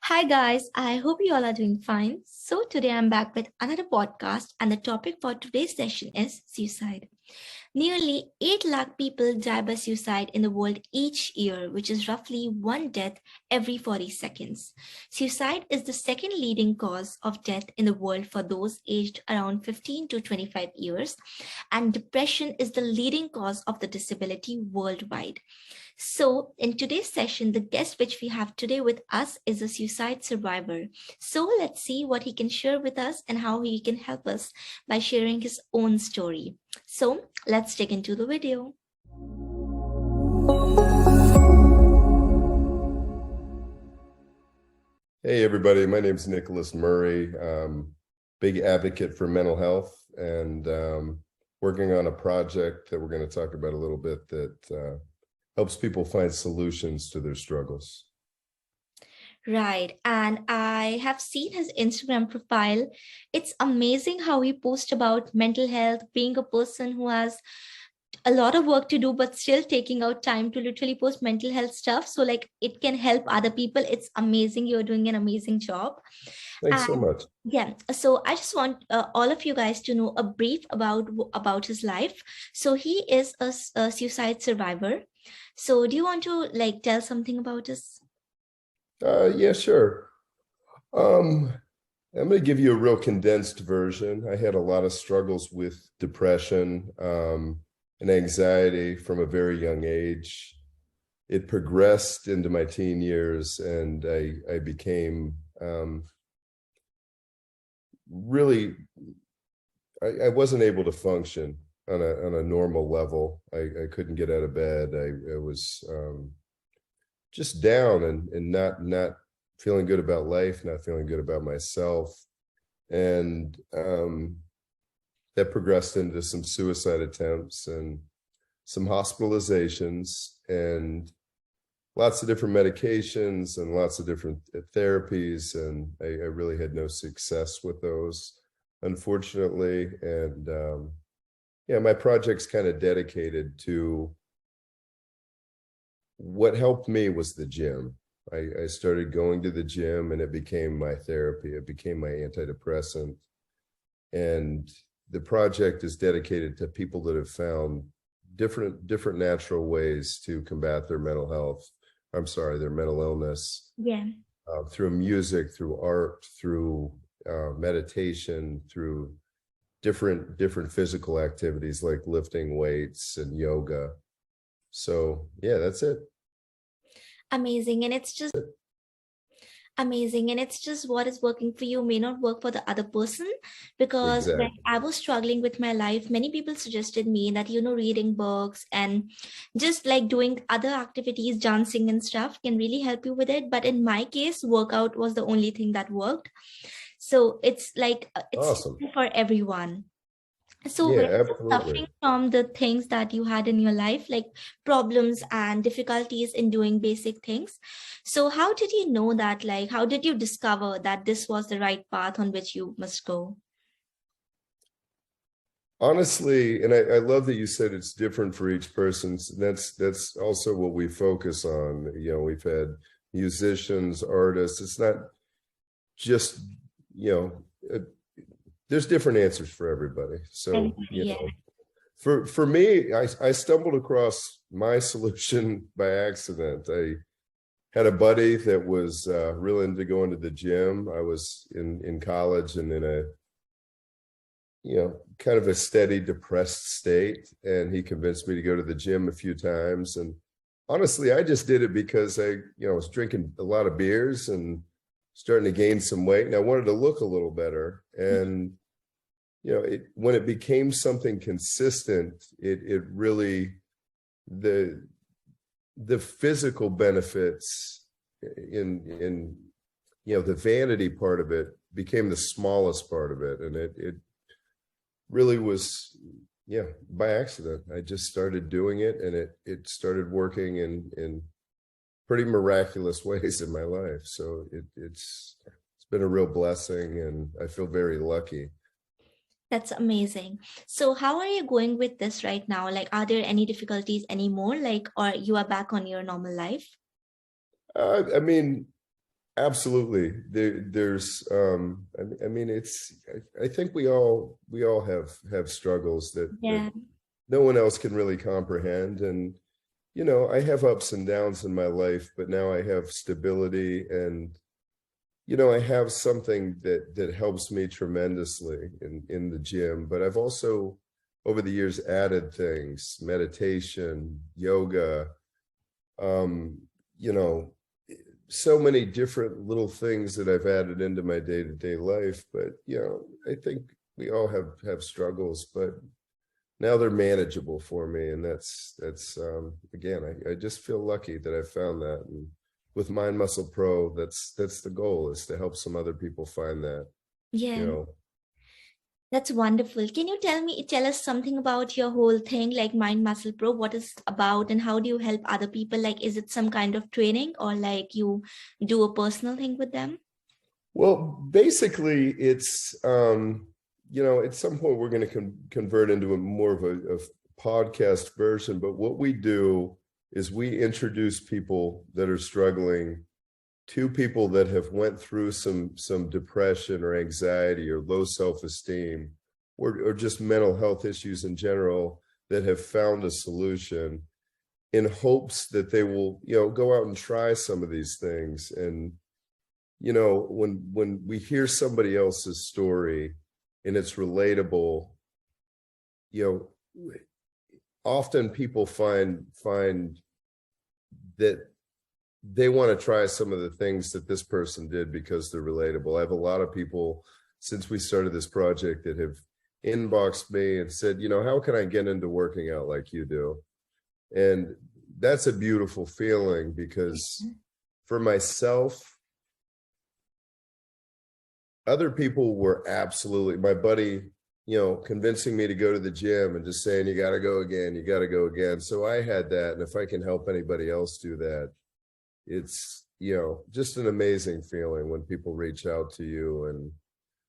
Hi guys, I hope you all are doing fine. So today I'm back with another podcast and the topic for today's session is suicide. Nearly 8 lakh people die by suicide in the world each year, which is roughly one death every 40 seconds. Suicide is the second leading cause of death in the world for those aged around 15 to 25 years, and depression is the leading cause of the disability worldwide. So, in today's session, the guest which we have today with us is a suicide survivor. So, let's see what he can share with us and how he can help us by sharing his own story. So, let's dig into the video. Hey everybody, my name is Nicholas Murray. Big advocate for mental health and working on a project that we're going to talk about a little bit that helps people find solutions to their struggles. Right. And I have seen his Instagram profile. It's amazing how he posts about mental health, being a person who has a lot of work to do, but still taking out time to literally post mental health stuff. So, like, it can help other people. It's amazing. You're doing an amazing job. Thanks so And much. yeah, so I just want all of you guys to know a brief about his life. So he is a suicide survivor. So do you want to like tell something about us? Yeah, sure. I'm going to give you a real condensed version. I had a lot of struggles with depression and anxiety from a very young age. It progressed into my teen years, and I became really, I wasn't able to function on a normal level. I couldn't get out of bed. I was just down and not feeling good about life, not feeling good about myself. And that progressed into some suicide attempts and some hospitalizations and lots of different medications and lots of different therapies. And I really had no success with those, unfortunately. And yeah, my project's kind of dedicated to what helped me was the gym. I started going to the gym and it became my therapy. It became my antidepressant. And the project is dedicated to people that have found different natural ways to combat their mental health. I'm sorry, their mental illness. Yeah. Through music, through art, through meditation, through different physical activities like lifting weights and yoga. So yeah, that's it. Amazing. And it's just what is working for you may not work for the other person, because when Exactly. I was struggling with my life, many people suggested me that reading books and just like doing other activities, dancing and stuff can really help you with it, but in my case workout was the only thing that worked. So it's like it's Awesome. for everyone. So Yeah, when you were absolutely. suffering from the things that you had in your life, like problems and difficulties in doing basic things, so how did you know that, like, how did you discover that this was the right path on which you must go? Honestly, and I love that you said it's different for each person. That's also what we focus on. You know, we've had musicians, artists. It's not just, you know, there's different answers for everybody. So, you Yeah. know, for me, I stumbled across my solution by accident. I had a buddy that was real into going to the gym. I was in college and in a kind of a steady depressed state, and he convinced me to go to the gym a few times. And honestly, I just did it because I was drinking a lot of beers and starting to gain some weight, and I wanted to look a little better. And when it became something consistent, it really, the physical benefits in the vanity part of it became the smallest part of it. And it really was, yeah, by accident. I just started doing it, and it started working in pretty miraculous ways in my life. So it's been a real blessing, and I feel very lucky. That's amazing. So how are you going with this right now? Like, are there any difficulties anymore? Like, or you are back on your normal life? I mean, Absolutely. There's I mean it's I think we all have struggles that Yeah. no one else can really comprehend. And I have ups and downs in my life, but now I have stability, and I have something that helps me tremendously in the gym. But I've also over the years added things, meditation, yoga, um, you know, so many different little things that I've added into my day-to-day life. But I think we all have struggles, but now they're manageable for me. And that's again, I just feel lucky that I found that. And with Mind Muscle Pro, that's the goal, is to help some other people find that, you Yeah. know. That's wonderful. Can you tell us something about your whole thing, like Mind Muscle Pro? What is it about and how do you help other people? Like, is it some kind of training or like you do a personal thing with them? Well, basically, it's at some point we're going to convert into a more of a podcast version. But what we do is we introduce people that are struggling to people that have went through some depression or anxiety or low self-esteem, or just mental health issues in general, that have found a solution, in hopes that they will go out and try some of these things. And when we hear somebody else's story and it's relatable, you know, often people find that they want to try some of the things that this person did because they're relatable. I have a lot of people since we started this project that have inboxed me and said, how can I get into working out like you do? And that's a beautiful feeling, because for myself, other people were absolutely, my buddy, convincing me to go to the gym and just saying, you got to go again, you got to go again. So I had that. And if I can help anybody else do that, it's, just an amazing feeling when people reach out to you. And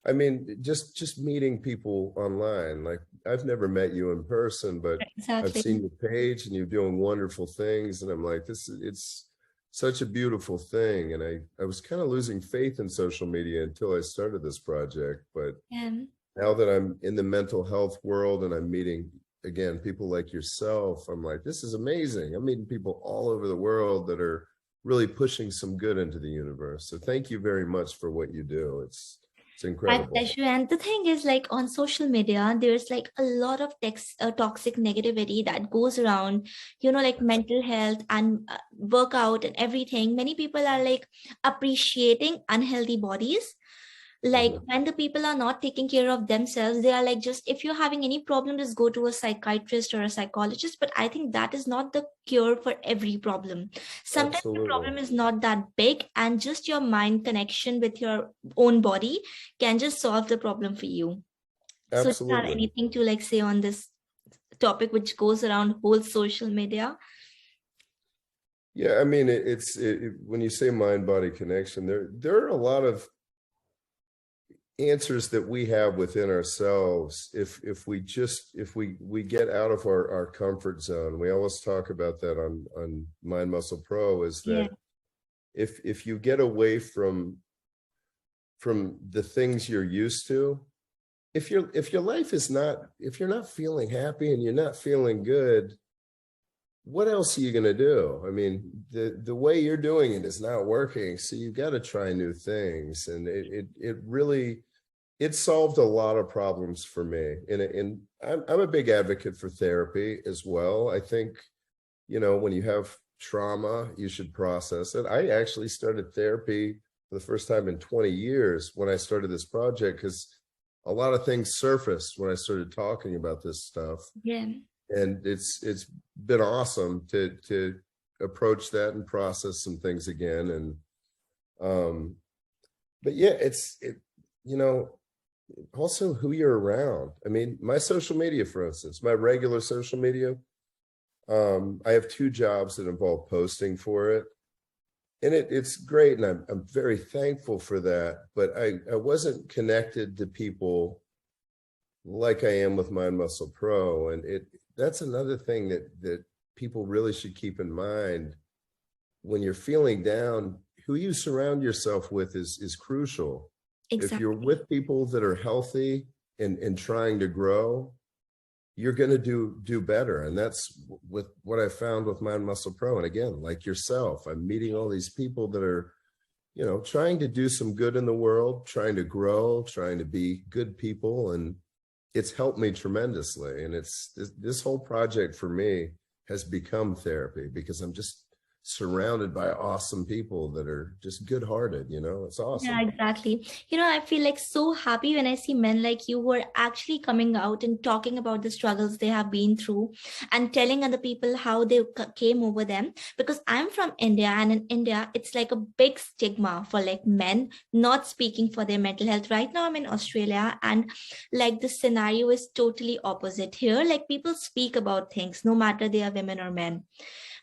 I mean, just meeting people online. Like, I've never met you in person, but I've Exactly. seen your page and you're doing wonderful things. And I'm like, it's such a beautiful thing. And I was kind of losing faith in social media until I started this project. But Yeah. now that I'm in the mental health world and I'm meeting, again, people like yourself, I'm like, this is amazing. I'm meeting people all over the world that are really pushing some good into the universe. So thank you very much for what you do. It's My incredible. pleasure. And the thing is, like on social media, there's like a lot of toxic negativity that goes around, like mental health and workout and everything. Many people are like appreciating unhealthy bodies, like Mhm. when the people are not taking care of themselves. They are like, just if you're having any problem, just go to a psychiatrist or a psychologist. But I think that is not the cure for every problem. Sometimes the Absolutely. problem is not that big, and just your mind connection with your own body can just solve the problem for you. So do you have Absolutely. anything to like say on this topic which goes around whole social media? Yeah, I mean, when you say mind-body connection, there are a lot of answers that we have within ourselves, if we get out of our comfort zone. We always talk about that on Mind Muscle Pro, is Yeah. that if you get away from the things you're used to, if your life is not, if you're not feeling happy and you're not feeling good, what else are you going to do? I mean, the way you're doing it is not working, so you've got to try new things. And it really, it solved a lot of problems for me. And I'm a big advocate for therapy as well. I think, when you have trauma, you should process it. I actually started therapy for the first time in 20 years when I started this project, because a lot of things surfaced when I started talking about this stuff. Yeah. And it's been awesome to approach that and process some things again. And but yeah, you know also who you're around. I mean, my social media, for instance, my regular social media, I have two jobs that involve posting for it, and it's great, and I'm very thankful for that. But I wasn't connected to people like I am with Mind Muscle Pro. And that's another thing that people really should keep in mind. When you're feeling down, who you surround yourself with is crucial. If you're Exactly. with people that are healthy and trying to grow, you're going to do better. And that's with what I found with Mind Muscle Pro. And again, like yourself, I'm meeting all these people that are, trying to do some good in the world, trying to grow, trying to be good people. And it's helped me tremendously. And it's this whole project for me has become therapy because I'm just surrounded by awesome people that are just good-hearted. It's Yeah, awesome. exactly. I feel like so happy when I see men like you who are actually coming out and talking about the struggles they have been through and telling other people how they came over them. Because I'm from India, and in India, it's like a big stigma for like men not speaking for their mental health. Right now, I'm in Australia, and like the scenario is totally opposite here. Like people speak about things, no matter they are women or men.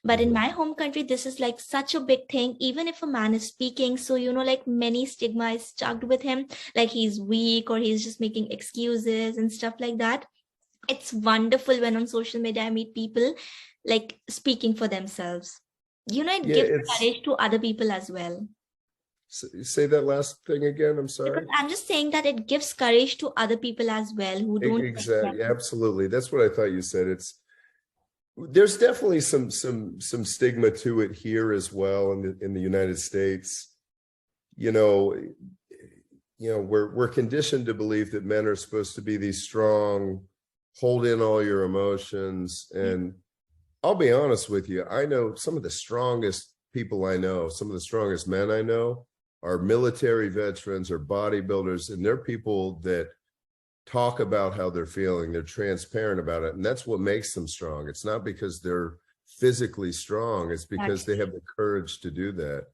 But in Mhm. my home country, this is like such a big thing, even if a man is speaking. So, like many stigma is stuck with him, like he's weak or he's just making excuses and stuff like that. It's wonderful when on social media I meet people like speaking for themselves. It Yeah, gives it's courage to other people as well. say that last thing again. I'm Because sorry. I'm just saying that it gives courage to other people as well who don't think Exactly. that. Absolutely. That's what I thought you said. There's definitely some stigma to it here as well in the United States. You know, we're conditioned to believe that men are supposed to be these strong, hold in all your emotions. Yeah, And I'll be honest with you, I know some of the strongest people I know, some of the strongest men I know are military veterans or bodybuilders, and they're people that talk about how they're feeling. They're transparent about it. And that's what makes them strong. It's not because they're physically strong, it's because they exactly. have the courage to do that.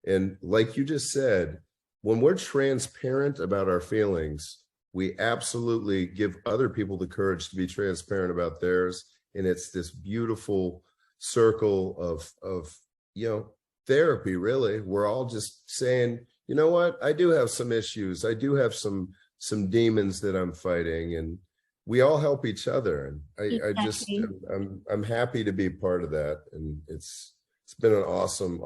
And like you just said, when we're transparent about our feelings, we absolutely give other people the courage to be transparent about theirs. And it's this beautiful circle of therapy, really. We're all just saying, you know what, I do have some issues. I do have some demons that I'm fighting, and we all help each other. And I just Exactly. I'm happy to be part of that. And it's been an awesome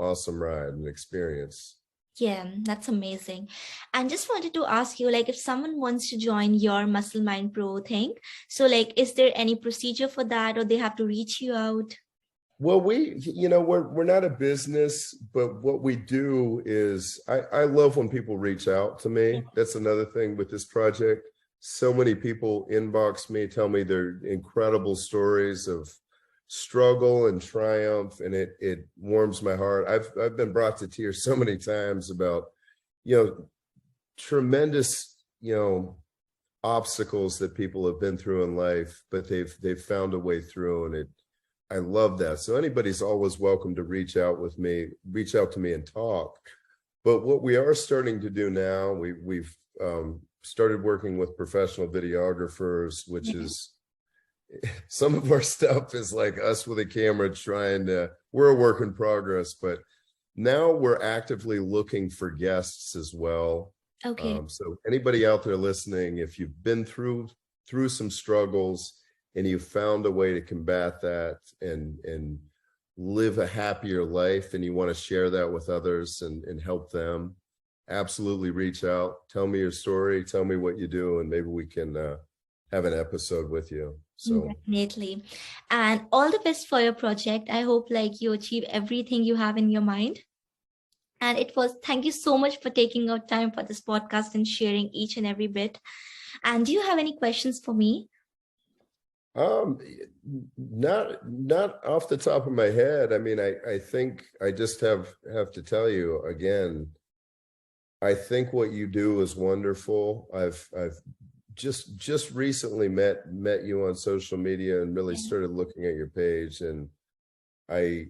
ride and experience. Yeah, that's amazing. And just wanted to ask you, like, if someone wants to join your Muscle Mind Pro thing, so like, is there any procedure for that, or they have to reach you out? Well, we're not a business, but what we do is I love when people reach out to Yeah. me. That's another thing with this project. So many people inbox me, tell me their incredible stories of struggle and triumph, and it warms my heart. I've been brought to tears so many times about, you know, tremendous, obstacles that people have been through in life, but they've found a way through, and I love that. So anybody's always welcome to reach out to me and talk. But what we are starting to do now, we've started working with professional videographers, which Yeah. is some of our stuff is like us with a camera we're a work in progress, but now we're actively looking for guests as well. Okay. So anybody out there listening, if you've been through some struggles and you found a way to combat that and live a happier life, and you want to share that with others and help them, absolutely reach out. Tell me your story. Tell me what you do, and maybe we can have an episode with you. So Definitely. And all the best for your project. I hope like you achieve everything you have in your mind. And thank you so much for taking out time for this podcast and sharing each and every bit. And do you have any questions for me? Um, not off the top of my head. I mean, I think I just have to tell you again, I think what you do is wonderful. I've just recently met you on social media and really Yeah. started looking at your page, and I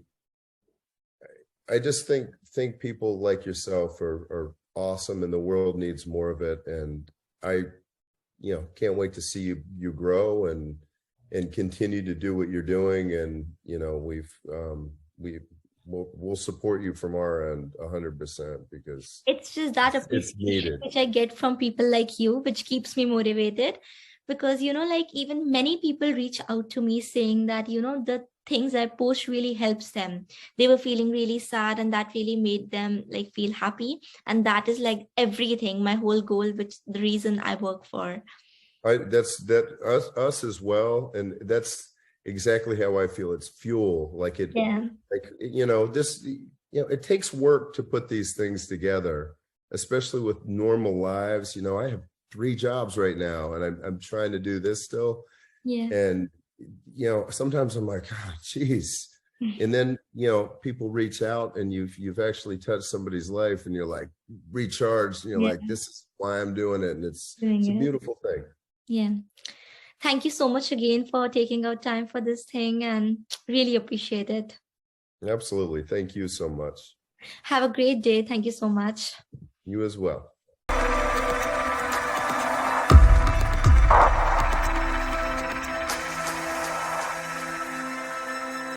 I just think people like yourself are awesome, and the world needs more of it. And I can't wait to see you grow and continue to do what you're doing. And we'll support you from our end 100%, because It's just that it's appreciation needed. which I get from people like you, which keeps me motivated. Because, like even many people reach out to me saying that, the things I post really helps them. They were feeling really sad, and that really made them like feel happy. And that is like everything, my whole goal, which the reason I work for. Us as well. And that's exactly how I feel. It's fuel. Like Yeah. it takes work to put these things together, especially with normal lives. I have 3 jobs right now, and I'm trying to do this still. Yeah. And, sometimes I'm like, oh, geez. And then, people reach out, and you've actually touched somebody's life, and you're like recharged, and you're Yeah. like, this is why I'm doing it. And it's Doing a it. beautiful thing. Yeah. Thank you so much again for taking out time for this thing, and really appreciate it. Absolutely. Thank you so much. Have a great day. Thank you so much. You as well.